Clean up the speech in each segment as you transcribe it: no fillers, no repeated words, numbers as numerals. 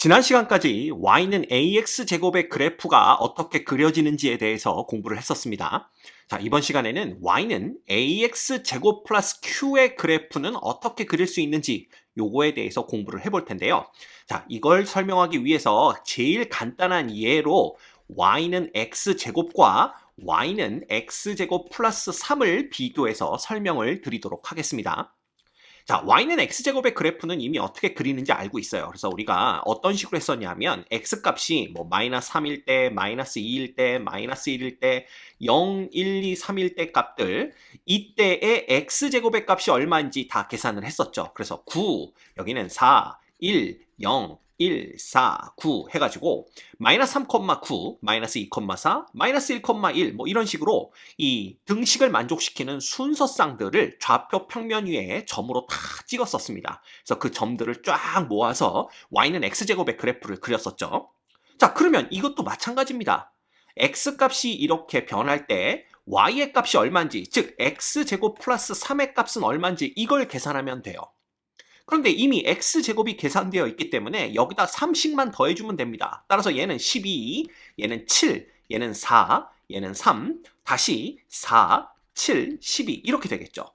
지난 시간까지 y는 ax제곱의 그래프가 어떻게 그려지는지에 대해서 공부를 했었습니다. 자, 이번 시간에는 y는 ax제곱 플러스 q의 그래프는 어떻게 그릴 수 있는지 요거에 대해서 공부를 해볼 텐데요. 자, 이걸 설명하기 위해서 제일 간단한 예로 y는 x제곱과 y는 x제곱 플러스 3을 비교해서 설명을 드리도록 하겠습니다. 자, y는 x제곱의 그래프는 이미 어떻게 그리는지 알고 있어요. 그래서 우리가 어떤 식으로 했었냐면 x값이 뭐 마이너스 3일 때, 마이너스 2일 때, 마이너스 1일 때, 0, 1, 2, 3일 때 값들 이때의 x제곱의 값이 얼마인지 다 계산을 했었죠. 그래서 9, 여기는 4, 1, 0, 1, 4, 9 해가지고 마이너스 3,9, 마이너스 2,4, 마이너스 1,1 뭐 이런 식으로 이 등식을 만족시키는 순서쌍들을 좌표 평면 위에 점으로 다 찍었었습니다. 그래서 그 점들을 쫙 모아서 y는 x제곱의 그래프를 그렸었죠. 자, 그러면 이것도 마찬가지입니다. x값이 이렇게 변할 때 y의 값이 얼마인지, 즉 x제곱 플러스 3의 값은 얼마인지 이걸 계산하면 돼요. 그런데 이미 x제곱이 계산되어 있기 때문에 여기다 3씩만 더해주면 됩니다. 따라서 얘는 12, 얘는 7, 얘는 4, 얘는 3, 다시 4, 7, 12 이렇게 되겠죠.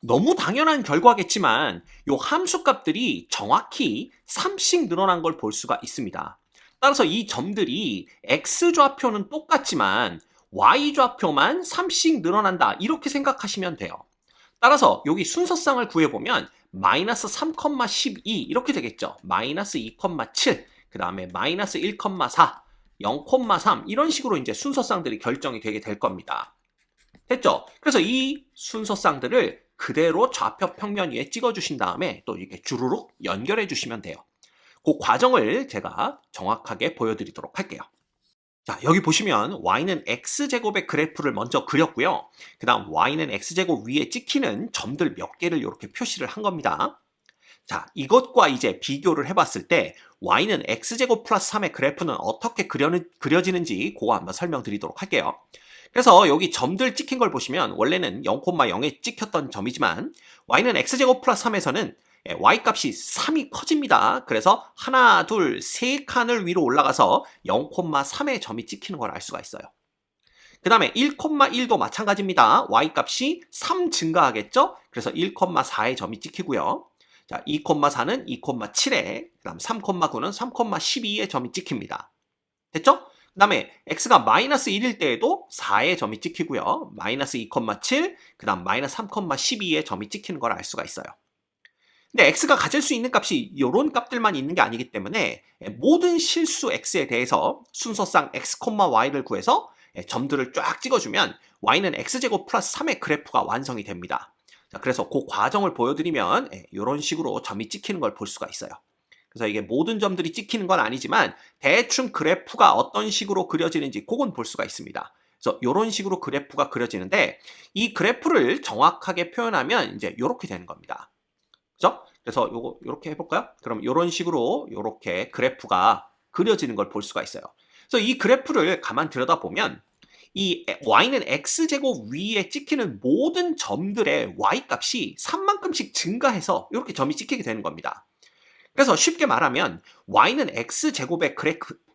너무 당연한 결과겠지만 이 함수값들이 정확히 3씩 늘어난 걸 볼 수가 있습니다. 따라서 이 점들이 x좌표는 똑같지만 y좌표만 3씩 늘어난다 이렇게 생각하시면 돼요. 따라서 여기 순서쌍을 구해보면 마이너스 3,12 이렇게 되겠죠. 마이너스 2,7, 그 다음에 마이너스 1,4, 0,3 이런 식으로 이제 순서쌍들이 결정이 되게 될 겁니다. 됐죠? 그래서 이 순서쌍들을 그대로 좌표 평면 위에 찍어주신 다음에 또 이렇게 주르륵 연결해 주시면 돼요. 그 과정을 제가 정확하게 보여드리도록 할게요. 자, 여기 보시면 y는 x제곱의 그래프를 먼저 그렸고요. 그 다음 y는 x제곱 위에 찍히는 점들 몇 개를 이렇게 표시를 한 겁니다. 자, 이것과 이제 비교를 해봤을 때 y는 x제곱 플러스 3의 그래프는 어떻게 그려지는지 그거 한번 설명드리도록 할게요. 그래서 여기 점들 찍힌 걸 보시면 원래는 0,0에 찍혔던 점이지만 y는 x제곱 플러스 3에서는 y값이 3이 커집니다. 그래서 하나, 둘, 세 칸을 위로 올라가서 0,3의 점이 찍히는 걸 알 수가 있어요. 그 다음에 1,1도 마찬가지입니다. y값이 3 증가하겠죠? 그래서 1,4의 점이 찍히고요. 자, 2,4는 2,7에, 그 다음 3,9는 3,12의 점이 찍힙니다. 됐죠? 그 다음에 x가 마이너스 1일 때에도 4의 점이 찍히고요. 마이너스 2,7, 그 다음 마이너스 3,12의 점이 찍히는 걸 알 수가 있어요. 근데 x가 가질 수 있는 값이 이런 값들만 있는 게 아니기 때문에 모든 실수 x에 대해서 순서상 x, y를 구해서 점들을 쫙 찍어주면 y는 x제곱 플러스 3의 그래프가 완성이 됩니다. 자, 그래서 그 과정을 보여드리면 이런 식으로 점이 찍히는 걸 볼 수가 있어요. 그래서 이게 모든 점들이 찍히는 건 아니지만 대충 그래프가 어떤 식으로 그려지는지 그건 볼 수가 있습니다. 그래서 이런 식으로 그래프가 그려지는데 이 그래프를 정확하게 표현하면 이제 이렇게 되는 겁니다. 그죠? 그래서 요거 이렇게 해볼까요? 그럼 이런 식으로 이렇게 그래프가 그려지는 걸 볼 수가 있어요. 그래서 이 그래프를 가만 들여다보면 이 y는 x제곱 위에 찍히는 모든 점들의 y값이 3만큼씩 증가해서 이렇게 점이 찍히게 되는 겁니다. 그래서 쉽게 말하면 y는 x제곱의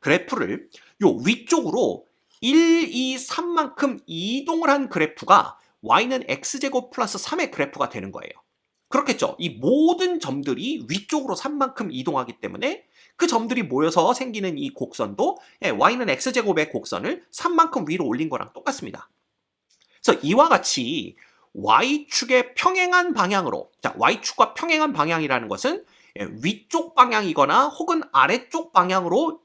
그래프를 요 위쪽으로 1, 2, 3만큼 이동을 한 그래프가 y는 x제곱 플러스 3의 그래프가 되는 거예요. 그렇겠죠. 이 모든 점들이 위쪽으로 3만큼 이동하기 때문에 그 점들이 모여서 생기는 이 곡선도 y는 x제곱의 곡선을 3만큼 위로 올린 거랑 똑같습니다. 그래서 이와 같이 y축의 평행한 방향으로, 자, y축과 평행한 방향이라는 것은 위쪽 방향이거나 혹은 아래쪽 방향으로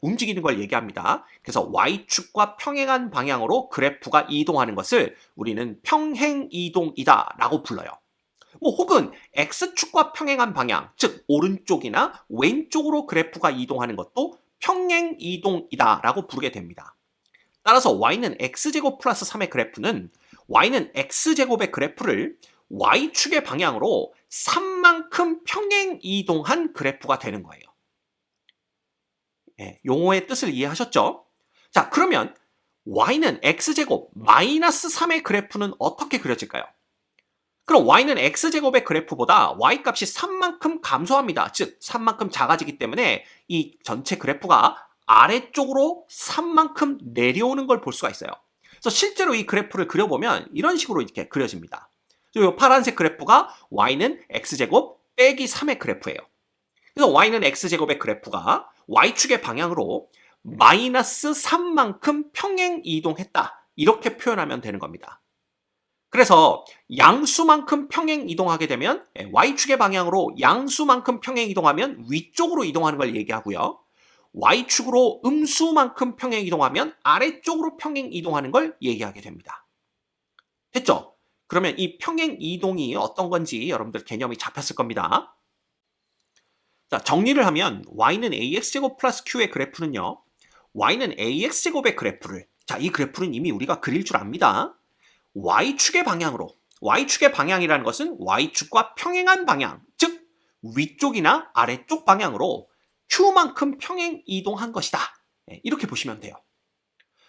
움직이는 걸 얘기합니다. 그래서 y축과 평행한 방향으로 그래프가 이동하는 것을 우리는 평행이동이다 라고 불러요. 뭐 혹은 x축과 평행한 방향, 즉 오른쪽이나 왼쪽으로 그래프가 이동하는 것도 평행이동이다 라고 부르게 됩니다. 따라서 y는 x제곱 플러스 3의 그래프는 y는 x제곱의 그래프를 y축의 방향으로 3만큼 평행이동한 그래프가 되는 거예요. 용어의 뜻을 이해하셨죠? 자, 그러면 y는 x제곱 마이너스 3의 그래프는 어떻게 그려질까요? 그럼 y는 x제곱의 그래프보다 y값이 3만큼 감소합니다. 즉 3만큼 작아지기 때문에 이 전체 그래프가 아래쪽으로 3만큼 내려오는 걸 볼 수가 있어요. 그래서 실제로 이 그래프를 그려보면 이런 식으로 이렇게 그려집니다. 이 파란색 그래프가 y는 x제곱 빼기 3의 그래프예요. 그래서 y는 x제곱의 그래프가 y축의 방향으로 마이너스 3만큼 평행 이동했다. 이렇게 표현하면 되는 겁니다. 그래서 양수만큼 평행 이동하게 되면 y축의 방향으로 양수만큼 평행 이동하면 위쪽으로 이동하는 걸 얘기하고요. y축으로 음수만큼 평행 이동하면 아래쪽으로 평행 이동하는 걸 얘기하게 됩니다. 됐죠? 그러면 이 평행 이동이 어떤 건지 여러분들 개념이 잡혔을 겁니다. 자, 정리를 하면 y는 ax제곱 플러스 q의 그래프는요. y는 ax제곱의 그래프를, 자, 이 그래프는 이미 우리가 그릴 줄 압니다. y축의 방향으로, y축의 방향이라는 것은 y축과 평행한 방향, 즉 위쪽이나 아래쪽 방향으로 q만큼 평행 이동한 것이다. 이렇게 보시면 돼요.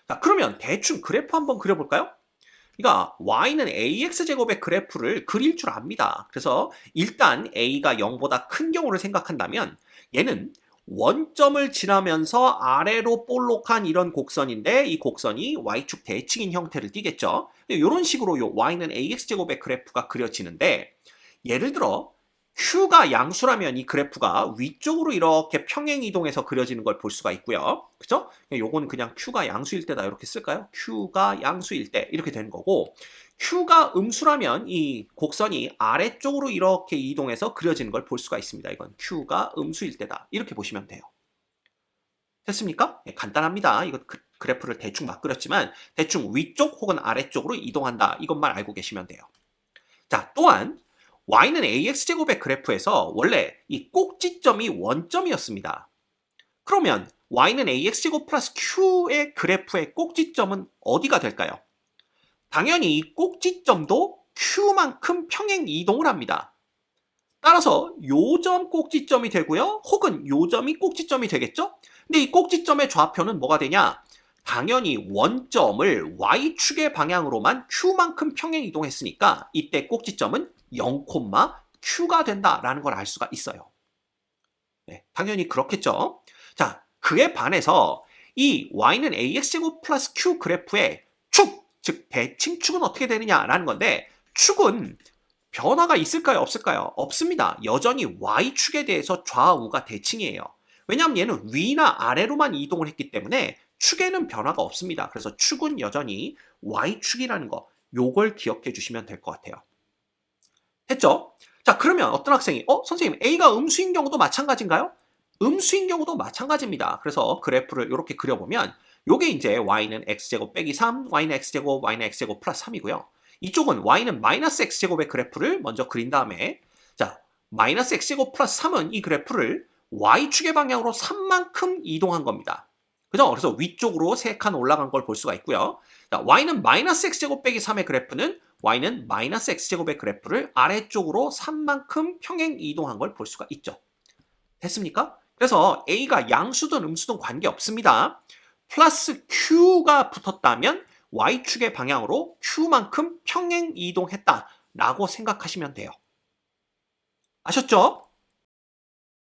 자, 그러면 대충 그래프 한번 그려볼까요? 그러니까 y는 ax제곱의 그래프를 그릴 줄 압니다. 그래서 일단 a가 0보다 큰 경우를 생각한다면 얘는 원점을 지나면서 아래로 볼록한 이런 곡선인데 이 곡선이 y축 대칭인 형태를 띠겠죠. 이런 식으로 요 y는 ax제곱의 그래프가 그려지는데 예를 들어 q가 양수라면 이 그래프가 위쪽으로 이렇게 평행 이동해서 그려지는 걸 볼 수가 있고요. 그죠? 요거는 그냥 q가 양수일 때다 이렇게 쓸까요? q가 양수일 때 이렇게 되는 거고 q가 음수라면 이 곡선이 아래쪽으로 이렇게 이동해서 그려지는 걸 볼 수가 있습니다. 이건 q가 음수일 때다 이렇게 보시면 돼요. 됐습니까? 네, 간단합니다. 이거 그래프를 대충 막 그렸지만 대충 위쪽 혹은 아래쪽으로 이동한다 이것만 알고 계시면 돼요. 자, 또한 y는 ax제곱의 그래프에서 원래 이 꼭지점이 원점이었습니다. 그러면 y는 ax제곱 플러스 q의 그래프의 꼭지점은 어디가 될까요? 당연히 이 꼭지점도 q만큼 평행 이동을 합니다. 따라서 요점 꼭지점이 되고요. 혹은 요점이 꼭지점이 되겠죠? 근데 이 꼭지점의 좌표는 뭐가 되냐? 당연히 원점을 y축의 방향으로만 q만큼 평행 이동했으니까 이때 꼭지점은 0, q가 된다라는 걸 알 수가 있어요. 네, 당연히 그렇겠죠. 자, 그에 반해서 이 y는 ax제곱 플러스 q 그래프의 축, 즉 대칭축은 어떻게 되느냐라는 건데 축은 변화가 있을까요? 없을까요? 없습니다. 여전히 y축에 대해서 좌우가 대칭이에요. 왜냐하면 얘는 위나 아래로만 이동을 했기 때문에 축에는 변화가 없습니다. 그래서 축은 여전히 y축이라는 거, 요걸 기억해 주시면 될 것 같아요. 됐죠? 자, 그러면 어떤 학생이 선생님 A가 음수인 경우도 마찬가지인가요? 음수인 경우도 마찬가지입니다. 그래서 그래프를 이렇게 그려보면 요게 이제 y는 x제곱 빼기 3, y는 x제곱, y는 x제곱 플러스 3이고요. 이쪽은 y는 마이너스 x제곱의 그래프를 먼저 그린 다음에 자, 마이너스 x제곱 플러스 3은 이 그래프를 y축의 방향으로 3만큼 이동한 겁니다. 그죠? 그래서 위쪽으로 3칸 올라간 걸 볼 수가 있고요. 자, y는 마이너스 x제곱 빼기 3의 그래프는 y는 마이너스 x제곱의 그래프를 아래쪽으로 3만큼 평행 이동한 걸 볼 수가 있죠. 됐습니까? 그래서 a가 양수든 음수든 관계없습니다. 플러스 q가 붙었다면 y축의 방향으로 q만큼 평행 이동했다라고 생각하시면 돼요. 아셨죠?